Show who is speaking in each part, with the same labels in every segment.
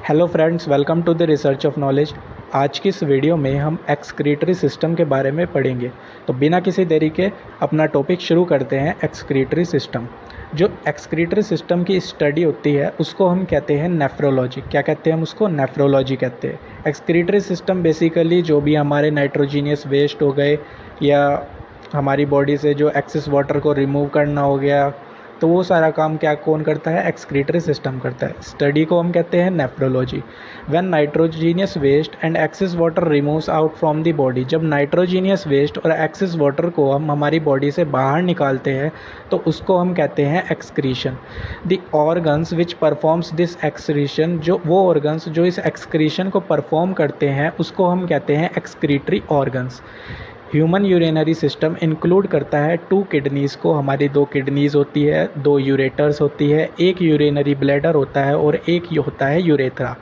Speaker 1: Hello friends, welcome to the research of knowledge. आज की इस वीडियो में हम एक्सक्रीटरी सिस्टम के बारे में पढ़ेंगे। तो बिना किसी देरी के अपना टॉपिक शुरू करते हैं। एक्सक्रीटरी सिस्टम, जो एक्सक्रीटरी सिस्टम की स्टडी होती है उसको हम कहते हैं नेफ्रोलॉजी। क्या कहते हैं हम उसको? नेफ्रोलॉजी कहते हैं। एक्सक्रीटरी सिस्टम बेसिकली जो भी हमारे नाइट्रोजीनियस वेस्ट हो गए या हमारी बॉडी से जो एक्सेस वाटर को रिमूव करना हो गया, तो वो सारा काम कौन करता है? एक्सक्रीटरी सिस्टम करता है। स्टडी को हम कहते हैं nephrology. When nitrogenous waste and excess water removes out from the body, जब नाइट्रोजीनियस वेस्ट और एक्सेस वाटर को हम हमारी बॉडी से बाहर निकालते हैं तो उसको हम कहते हैं excretion. The organs which performs this excretion, जो वो ऑर्गन्स जो इस एक्सक्रीशन को परफॉर्म करते हैं उसको हम कहते हैं excretory organs. Human urinary system include करता है 2 किडनीज़ को। हमारी 2 किडनीज़ होती है, 2 यूरेटर्स होती है, एक यूरिनरी ब्लैडर होता है और एक होता है urethra.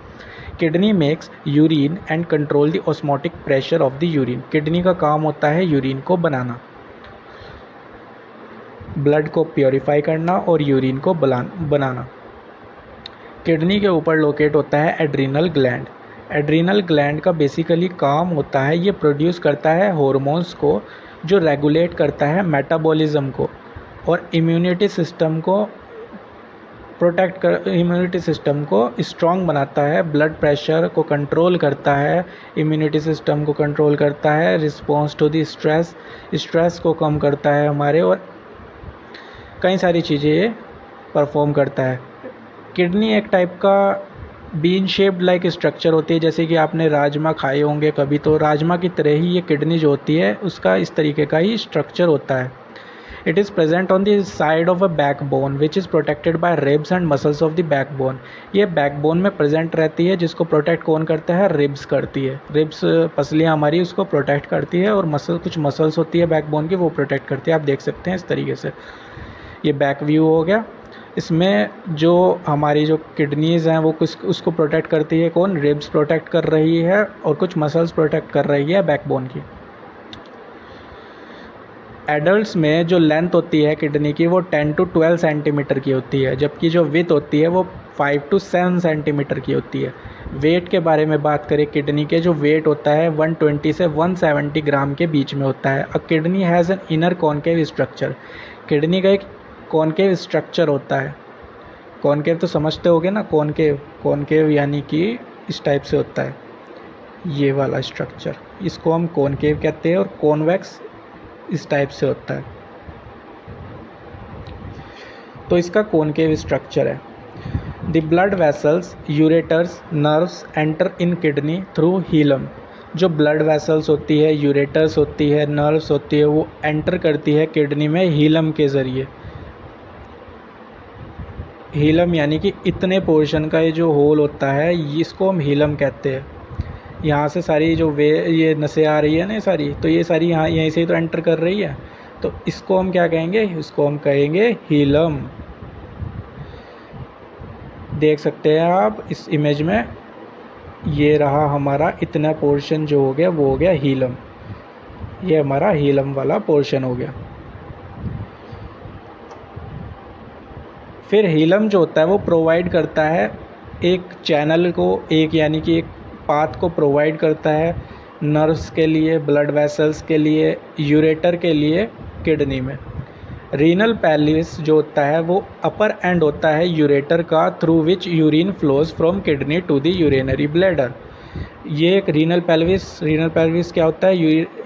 Speaker 1: Kidney makes urine and control the osmotic pressure of the urine. Kidney का काम होता है यूरिन को बनाना, ब्लड को प्योरीफाई करना और यूरिन को बनाना। किडनी के ऊपर लोकेट होता है एड्रीनल ग्लैंड। एड्रीनल ग्लैंड का बेसिकली काम होता है, ये प्रोड्यूस करता है हॉर्मोन्स को जो रेगुलेट करता है मेटाबॉलिज्म को और इम्यूनिटी सिस्टम को इम्यूनिटी सिस्टम को स्ट्रॉन्ग बनाता है, ब्लड प्रेशर को कंट्रोल करता है, इम्यूनिटी सिस्टम को कंट्रोल करता है, रिस्पॉन्स टू द स्ट्रेस को कम करता है हमारे, और कई सारी चीज़ें ये परफॉर्म करता है। किडनी एक टाइप का बीन शेप्ड लाइक स्ट्रक्चर होती है। जैसे कि आपने राजमा खाए होंगे कभी, तो राजमा की तरह ही ये किडनी जो होती है उसका इस तरीके का ही स्ट्रक्चर होता है। It is present on the side of a backbone which is protected by ribs and muscles of the backbone. ये बैकबोन में प्रेजेंट रहती है, जिसको प्रोटेक्ट कौन करता है? रिब्स करती है। रिब्स पसलियाँ हमारी उसको प्रोटेक्ट करती है और कुछ मसल्स होती है बैकबोन की, वो प्रोटेक्ट करती है। आप देख सकते हैं इस तरीके से। ये बैक व्यू हो गया। इसमें जो हमारी जो किडनीज़ हैं वो उसको प्रोटेक्ट करती है कौन? रिब्स प्रोटेक्ट कर रही है और कुछ मसल्स प्रोटेक्ट कर रही है बैकबोन की। एडल्ट्स में जो लेंथ होती है किडनी की वो 10 to 12 सेंटीमीटर की होती है, जबकि जो विथ होती है वो 5 to 7 सेंटीमीटर की होती है। वेट के बारे में बात करें, किडनी के जो वेट होता है 120 से 170 ग्राम के बीच में होता है। A kidney has an inner concave structure. Kidney का एक कॉन्केव स्ट्रक्चर होता है। कॉन्केव तो समझते होगे ना, कॉन्केव यानी कि इस टाइप से होता है ये वाला स्ट्रक्चर, इसको हम कॉन्केव कहते हैं, और कॉन्वेक्स इस टाइप से होता है। तो इसका कॉन्केव स्ट्रक्चर है। The blood vessels, ureters, nerves enter in kidney through hilum. जो ब्लड वेसल्स होती है, यूरेटर्स होती है, नर्व्स होती है, वो एंटर करती है किडनी में हीलम के ज़रिए। हीलम यानी कि इतने पोर्शन का ये जो होल होता है इसको हम हीलम कहते हैं। यहाँ से सारी जो ये नसें आ रही है ना सारी, तो ये सारी यहीं से ही तो एंटर कर रही है, तो इसको हम क्या कहेंगे? इसको हम कहेंगे हीलम। देख सकते हैं आप इस इमेज में, ये रहा हमारा इतना पोर्शन जो हो गया वो हो गया हीलम। ये हमारा हीलम वाला पोर्शन हो गया। फिर हीलम जो होता है वो प्रोवाइड करता है एक चैनल को, एक यानी कि एक पाथ को प्रोवाइड करता है नर्व्स के लिए, ब्लड वेसल्स के लिए, यूरेटर के लिए किडनी में। रीनल पेल्विस जो होता है वो अपर एंड होता है यूरेटर का, through which urine flows from kidney to the urinary bladder. ये एक रीनल पेल्विस क्या होता है?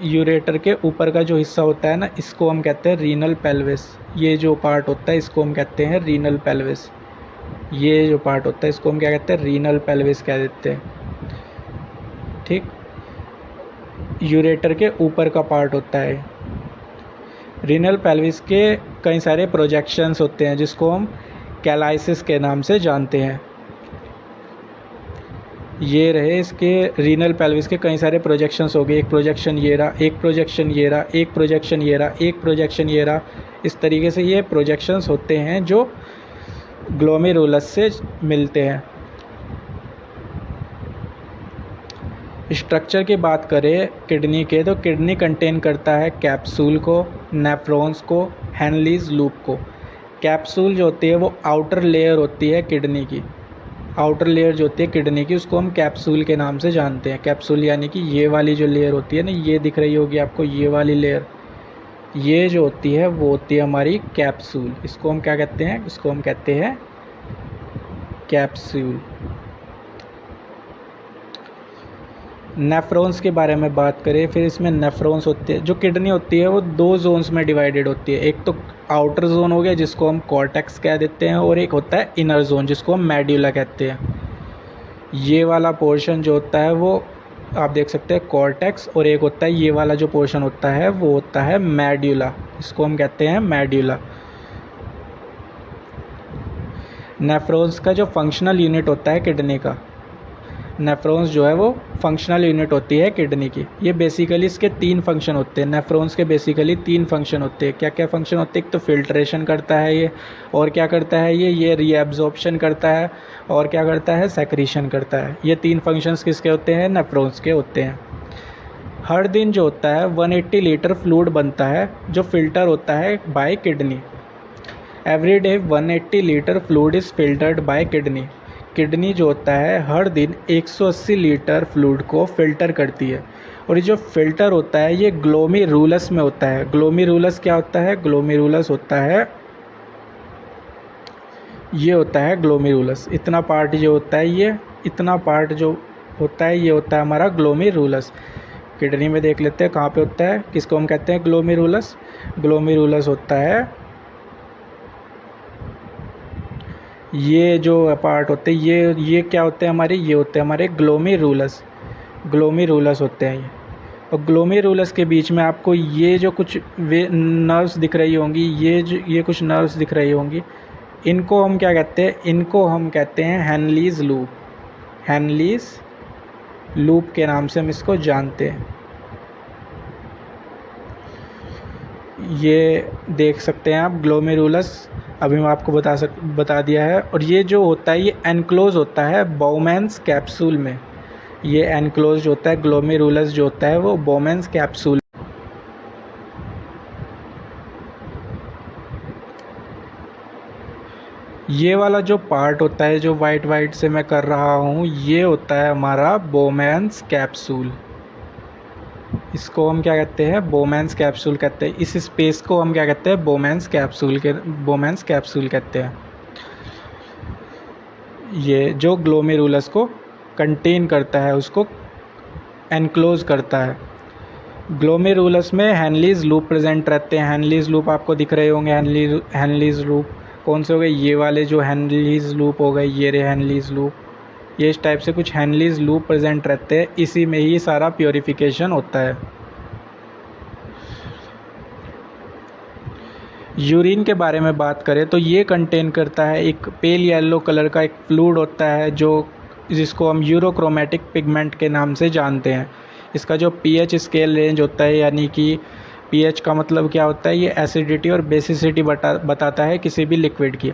Speaker 1: यूरेटर के ऊपर का जो हिस्सा होता है ना, इसको हम कहते हैं रीनल पेल्विस। ये जो पार्ट होता है इसको हम कहते हैं रीनल पेल्विस। ये जो पार्ट होता है इसको हम क्या कहते हैं? रीनल पेल्विस कह देते हैं। ठीक, यूरेटर के ऊपर का पार्ट होता है। रीनल पेल्विस के कई सारे प्रोजेक्शंस होते हैं जिसको हम कैलाइसिस के नाम से जानते हैं। ये रहे इसके रीनल पेल्विस के कई सारे प्रोजेक्शंस हो गए। एक प्रोजेक्शन ये रहा, एक प्रोजेक्शन ये रहा, एक प्रोजेक्शन ये रहा, एक प्रोजेक्शन ये रहा। इस तरीके से ये प्रोजेक्शंस होते हैं जो ग्लोमेरुलस से मिलते हैं। स्ट्रक्चर की बात करें किडनी के, तो किडनी कंटेन करता है कैप्सूल को, नेफ्रॉन्स को, हेनलीज लूप को। कैप्सूल जो होती है वो आउटर लेयर होती है किडनी की। आउटर लेयर जो होती है किडनी की, उसको हम कैप्सूल के नाम से जानते हैं। कैप्सूल यानी कि ये वाली जो लेयर होती है ना, ये दिख रही होगी आपको, ये वाली लेयर, ये जो होती है वो होती है हमारी कैप्सूल। इसको हम क्या कहते हैं? इसको हम कहते हैं कैप्सूल। नेफ्रॉन्स के बारे में बात करें, फिर इसमें नेफ्रॉन्स होते हैं। जो किडनी होती है वो दो जोन्स में डिवाइडेड होती है। एक तो आउटर जोन हो गया जिसको हम कॉर्टेक्स कह देते हैं, और एक होता है इनर जोन जिसको हम मेड्यूला कहते हैं। ये वाला पोर्शन जो होता है वो आप देख सकते हैं कॉर्टेक्स, और एक होता है ये वाला जो पोर्शन होता है वो होता है मेड्यूला, इसको हम कहते हैं मेड्यूला। नेफ्रॉन्स का जो फंक्शनल यूनिट होता है किडनी का, नेफ्रॉन्स जो है वो फंक्शनल यूनिट होती है किडनी की। ये बेसिकली इसके 3 फंक्शन होते हैं। नेफ्रॉन्स के बेसिकली 3 फंक्शन होते हैं। क्या क्या फंक्शन होते हैं? एक तो फिल्ट्रेशन करता है ये, और क्या करता है ये रीएब्जॉर्प्शन करता है, और क्या करता है? सेक्रीशन करता है। ये 3 फंक्शंस किसके होते हैं? नेफ्रॉन्स के होते हैं। हर दिन जो होता है 180 लीटर फ्लूइड बनता है जो फिल्टर होता है bye kidney. Every day 180 litre fluid is filtered bye kidney. Kidney जो होता है हर दिन 180 लीटर फ्लूइड को फिल्टर करती है, और ये जो फिल्टर होता है ये ग्लोमेरुलस में होता है। ग्लोमेरुलस क्या होता है? ग्लोमेरुलस होता है, ये होता है ग्लोमेरुलस। इतना पार्ट जो होता है, ये इतना पार्ट जो होता है ये होता है हमारा ग्लोमेरुलस। किडनी में देख लेते हैं कहाँ पे होता है, किसको हम कहते हैं ग्लोमेरुलस। ग्लोमेरुलस होता है, ये जो पार्ट होते हैं ये क्या होते हैं हमारे? ये होते हैं हमारे ग्लोमेरुलस। ग्लोमेरुलस होते हैं ये। और ग्लोमेरुलस के बीच में आपको ये जो कुछ वे नर्व्स दिख रही होंगी, ये कुछ नर्व्स दिख रही होंगी, इनको हम क्या कहते हैं? इनको हम कहते हैं हेनलीज लूप। हेनलीज लूप के नाम से हम इसको जानते हैं। ये देख सकते हैं आप ग्लोमेरुलस, अभी मैं आपको बता दिया है। और ये जो होता है ये एनक्लोज होता है बाउमैन्स कैप्सूल में। ये एनक्लोज होता है ग्लोमेरुलस जो होता है वो बाउमैन्स कैप्सूल। ये वाला जो पार्ट होता है जो वाइट से मैं कर रहा हूँ, ये होता है हमारा बाउमैन्स कैप्सूल। इसको हम क्या कहते हैं? बाउमैन्स कैप्सूल कहते हैं। इस स्पेस को हम क्या कहते हैं? बाउमैन्स कैप्सूल कहते हैं। ये जो ग्लोमेरुलस को कंटेन करता है, उसको एनक्लोज करता है। ग्लोमेरुलस में हेनलीज लूप प्रेजेंट रहते हैं। हेनलीज लूप आपको दिख रहे होंगे। हेनलीज लूप कौन से हो गए? ये वाले जो हेनलीज लूप हो गए, ये रहे हेनलीज लूप। ये इस टाइप से कुछ हेनलीज लूप प्रेजेंट रहते हैं। इसी में ही सारा प्योरीफिकेशन होता है। यूरिन के बारे में बात करें तो ये कंटेन करता है एक पेल येलो कलर का एक फ्लूइड होता है जिसको हम यूरोक्रोमेटिक पिगमेंट के नाम से जानते हैं। इसका जो पीएच स्केल रेंज होता है, यानी कि पीएच का मतलब क्या होता है? ये एसिडिटी और बेसिसिटी बताता है किसी भी लिक्विड की।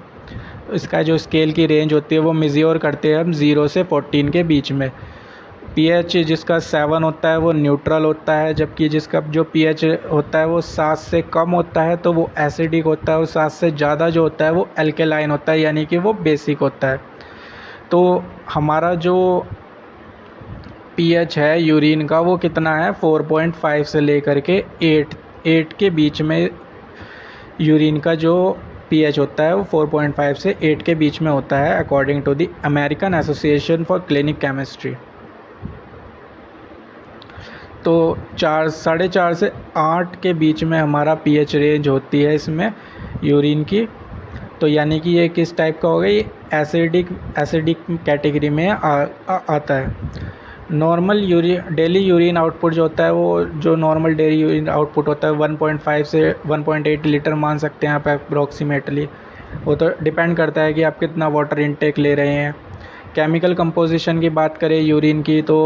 Speaker 1: इसका जो स्केल की रेंज होती है वो मेज़र करते हैं हम 0 से 14 के बीच में। पीएच जिसका 7 होता है वो न्यूट्रल होता है, जबकि जिसका जो पीएच होता है वो 7 से कम होता है तो वो एसिडिक होता है, और 7 से ज़्यादा जो होता है वो एल्केलाइन होता है, यानी कि वो बेसिक होता है। तो हमारा जो पीएच है यूरिन का वो कितना है? 4.5 से लेकर के 8 के बीच में यूरिन का जो पीएच होता है वो 4.5 से 8 के बीच में होता है, according to the American association for clinic chemistry. तो 4.5 से 8 के बीच में हमारा पीएच रेंज होती है इसमें यूरिन की। तो यानी कि ये किस टाइप का होगा? ये एसिडिक कैटेगरी में आता है। नॉर्मल डेली यूरिन आउटपुट जो होता है वो जो नॉर्मल डेली यूरिन आउटपुट होता है 1.5 से 1.8 लीटर मान सकते हैं आप अप्रोक्सीमेटली। वो तो डिपेंड करता है कि आप कितना वाटर इनटेक ले रहे हैं। केमिकल कंपोजिशन की बात करें यूरिन की तो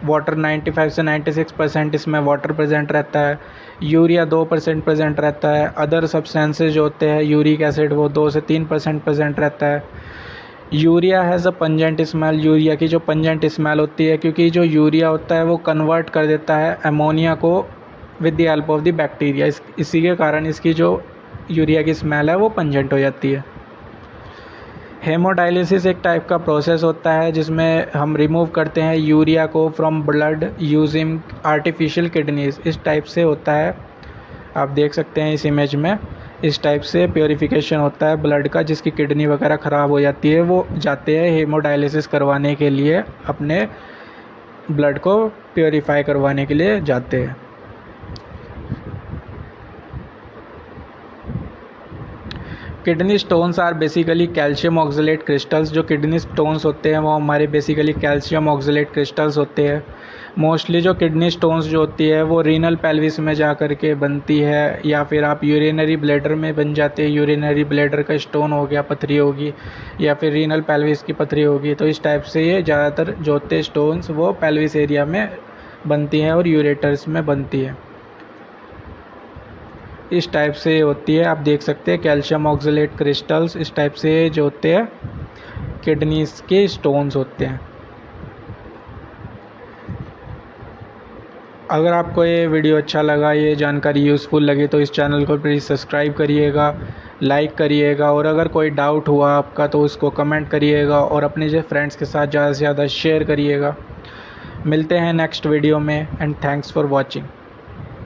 Speaker 1: वाटर 95 से 96% इसमें वाटर प्रेजेंट रहता है। यूरिया 2% प्रेजेंट रहता है। अदर सब्सटेंसेज जो होते हैं यूरिक एसिड वो 2 से 3% प्रेजेंट रहता है। Urea has a pungent smell. Urea की जो पंजेंट स्मेल होती है, क्योंकि जो यूरिया होता है वो कन्वर्ट कर देता है अमोनिया को with the help of the bacteria. इसी के कारण इसकी जो यूरिया की स्मेल है वो पंजेंट हो जाती है। हेमोडायलिसिस एक टाइप का प्रोसेस होता है जिसमें हम रिमूव करते हैं यूरिया को from blood using artificial kidneys. इस टाइप से होता है, आप देख सकते हैं इस इमेज में। इस टाइप से प्योरीफिकेशन होता है ब्लड का, जिसकी किडनी वगैरह ख़राब हो जाती है वो जाते हैं हेमोडायलिसिस करवाने के लिए, अपने ब्लड को प्योरीफाई करवाने के लिए जाते हैं। Kidney stones are basically calcium oxalate crystals. जो किडनी स्टोन्स होते हैं वो हमारे बेसिकली कैल्शियम ऑक्सलेट क्रिस्टल्स होते हैं। मोस्टली जो किडनी स्टोन्स जो होती है वो रीनल पेल्विस में जा कर के बनती है, या फिर आप यूरिनरी ब्लैडर में बन जाते हैं। यूरिनरी ब्लैडर का स्टोन हो गया, पथरी होगी, या फिर रीनल पेल्विस की पथरी होगी। तो इस टाइप से ये ज़्यादातर जो होते हैं स्टोन्स वो पेल्विस एरिया में बनती हैं और यूरेटर्स में बनती है। इस टाइप से होती है, आप देख सकते हैं कैल्शियम ऑक्सलेट क्रिस्टल्स। इस टाइप से जो होते हैं किडनीज के स्टोन्स होते हैं। अगर आपको ये वीडियो अच्छा लगा, ये जानकारी यूज़फुल लगी, तो इस चैनल को प्लीज़ सब्सक्राइब करिएगा, लाइक करिएगा, और अगर कोई डाउट हुआ आपका तो उसको कमेंट करिएगा और अपने जो फ्रेंड्स के साथ ज़्यादा से ज़्यादा शेयर करिएगा। मिलते हैं नेक्स्ट वीडियो में, एंड थैंक्स फॉर वॉचिंग।